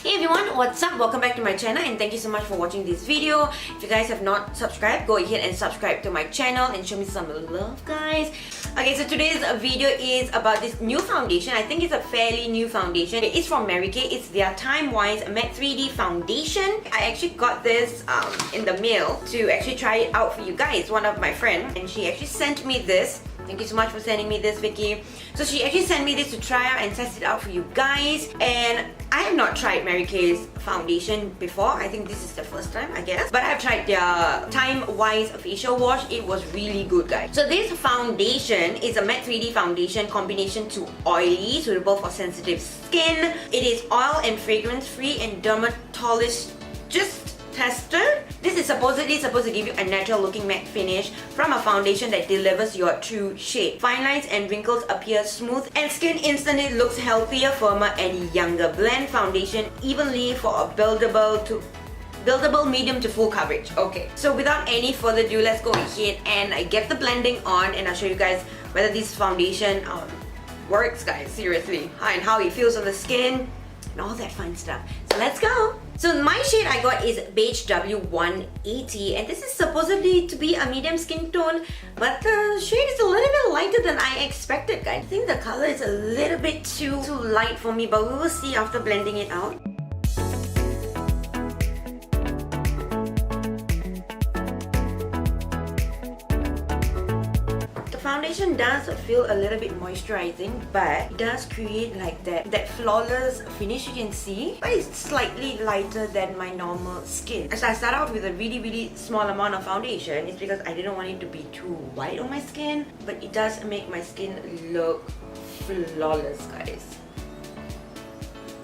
Hey everyone, what's up? Welcome back to my channel and thank you so much for watching this video. If you guys have not subscribed, go ahead and subscribe to my channel and show me some love, guys. Okay, so today's video is about this new foundation. I think it's a fairly new foundation. It's from Mary Kay. It's their Timewise Matte 3D foundation. I actually got this in the mail to actually try it out for you guys. One of my friends, and she actually sent me this. Thank you so much for sending me this, Vicky. So she actually sent me this to try out and test it out for you guys. And I have not tried Mary Kay's foundation before. I think this is the first time, I guess. But I've tried their Timewise facial wash. It was really good, guys. So this foundation is a matte 3D foundation combination to oily, suitable for sensitive skin. It is oil and fragrance free and dermatologist tested. This is supposedly supposed to give you a natural looking matte finish from a foundation that delivers your true shade. Fine lines and wrinkles appear smooth and skin instantly looks healthier, firmer and younger. Blend foundation evenly for a buildable medium to full coverage. Okay, so without any further ado, let's go ahead and get the blending on and I'll show you guys whether this foundation works, guys, seriously, and how it feels on the skin and all that fun stuff. So let's go. So my shade I got is Beige W180 and this is supposedly to be a medium skin tone, but the shade is a little bit lighter than I expected, guys. I think the color is a little bit too light for me, but we will see after blending it out. Foundation does feel a little bit moisturizing, but it does create like that flawless finish you can see, but it's slightly lighter than my normal skin. So I started off with a really small amount of foundation. It's because I didn't want it to be too white on my skin, but it does make my skin look flawless, guys.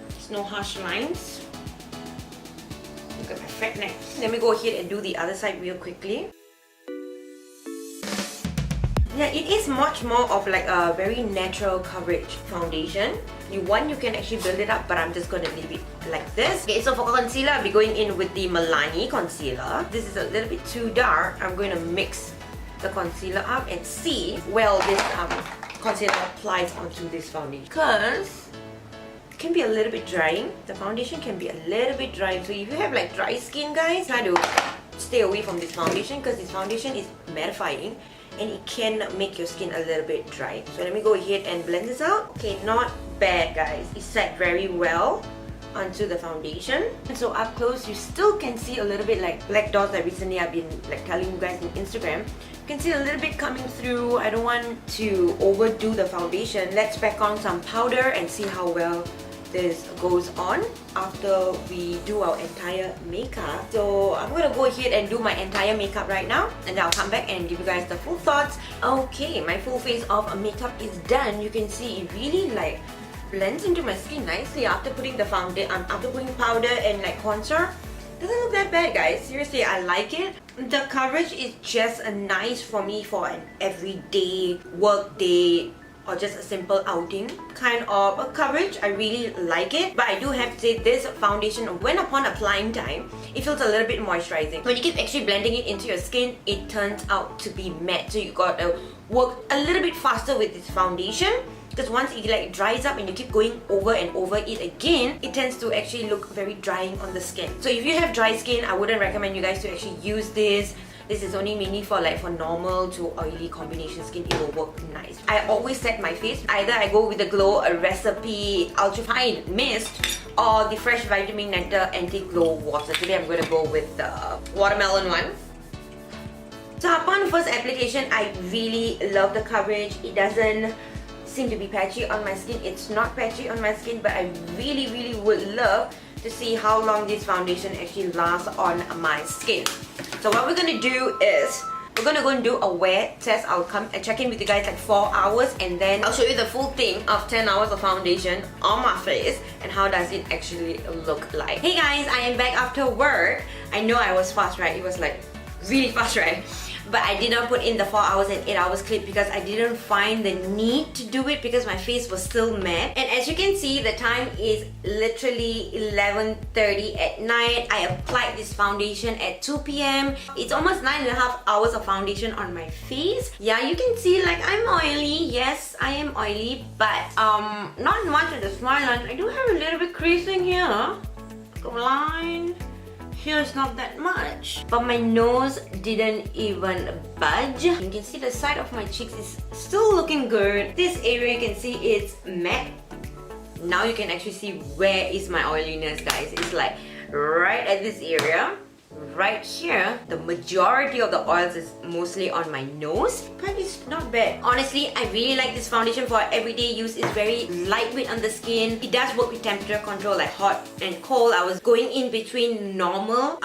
There's no harsh lines. Look at my fat neck. Let me go ahead and do the other side real quickly. Yeah, it is much more of like a very natural coverage foundation. If you want, you can actually build it up, but I'm just going to leave it like this. Okay, so for concealer, I'll be going in with the Milani concealer. This is a little bit too dark. I'm going to mix the concealer up and see well this concealer applies onto this foundation, because it can be a little bit drying. The foundation can be a little bit dry, so if you have like dry skin, guys, try to stay away from this foundation because this foundation is mattifying and it can make your skin a little bit dry. So let me go ahead and blend this out. Okay, not bad, guys. It set very well onto the foundation. And so up close, you still can see a little bit like black dots that recently I've been like telling you guys on Instagram. You can see a little bit coming through. I don't want to overdo the foundation. Let's pack on some powder and see how well this goes on after we do our entire makeup. So I'm gonna go ahead and do my entire makeup right now and I'll come back and give you guys the full thoughts. Okay, my full face of makeup is done. You can see it really like blends into my skin nicely after putting the foundation, after putting powder and like contour. Doesn't look that bad, guys. Seriously, I like it. The coverage is just nice for me for an everyday work day or just a simple outing kind of a coverage. I really like it, but I do have to say this foundation, when upon applying time, it feels a little bit moisturizing. When you keep actually blending it into your skin, it turns out to be matte, so you gotta work a little bit faster with this foundation, because once it like dries up and you keep going over and over it again, it tends to actually look very drying on the skin. So if you have dry skin, I wouldn't recommend you guys to actually use this. This is only mainly for like for normal to oily combination skin. It will work nice. I always set my face. Either I go with the Glow a Recipe Ultrafine Mist or the Fresh Vitamin Nectar Anti-Glow Water. Today I'm going to go with the watermelon one. So upon first application, I really love the coverage. It doesn't seem to be patchy on my skin. It's not patchy on my skin, but I really would love to see how long this foundation actually lasts on my skin. So what we're gonna do is we're gonna go and do a wear test. I'll come and check in with you guys like 4 hours and then I'll show you the full thing of 10 hours of foundation on my face and how does it actually look like. Hey guys, I am back after work. I know I was fast, right? It was like really fast, right? But I did not put in the 4 hours and 8 hours clip because I didn't find the need to do it because my face was still matte. And as you can see, the time is literally 11:30 at night. I applied this foundation at 2 p.m. It's almost 9.5 hours of foundation on my face. Yeah, you can see like I'm oily. Yes, I am oily, but not much of the smile line. I do have a little bit creasing here. line. Here's not that much. But my nose didn't even budge. You can see the side of my cheeks is still looking good. This area you can see it's matte. Now you can actually see where is my oiliness, guys. It's like right at this area. Right here, the majority of the oils is mostly on my nose, but it's not bad. Honestly, I really like this foundation for everyday use. It's very lightweight on the skin. It does work with temperature control, like hot and cold. I was going in between normal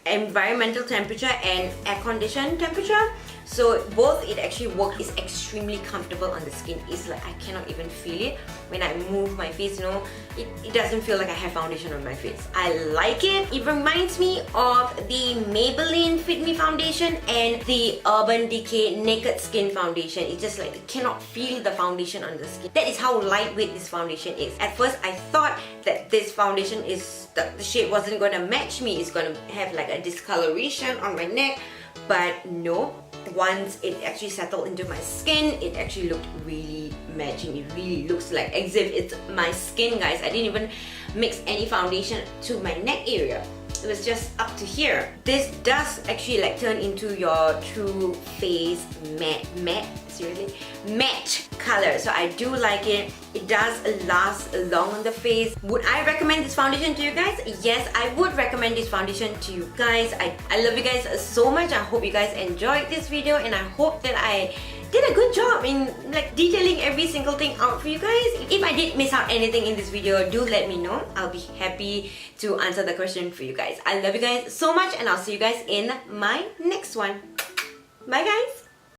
environmental temperature and air conditioned temperature. So both, it actually worked. It's extremely comfortable on the skin. It's like I cannot even feel it when I move my face, you know. It doesn't feel like I have foundation on my face. I like it. It reminds me of the Maybelline Fit Me foundation and the Urban Decay Naked Skin foundation. It's just like you cannot feel the foundation on the skin. That is how lightweight this foundation is. At first, I thought that this foundation is, the shade wasn't gonna match me. It's gonna have like a discoloration on my neck, but no. Once it actually settled into my skin, it actually looked really matching. It really looks like as if it's my skin, guys. I didn't even mix any foundation to my neck area. It was just up to here. This does actually like turn into your true face matte color. So I do like it. It does last long on the face. Would I recommend this foundation to you guys? Yes, I would recommend this foundation to you guys. I love you guys so much. I hope you guys enjoyed this video, and I hope that I did a good job in like detailing every single thing out for you guys. If I did miss out anything in this video, do let me know. I'll be happy to answer the question for you guys. I love you guys so much, and I'll see you guys in my next one. Bye guys!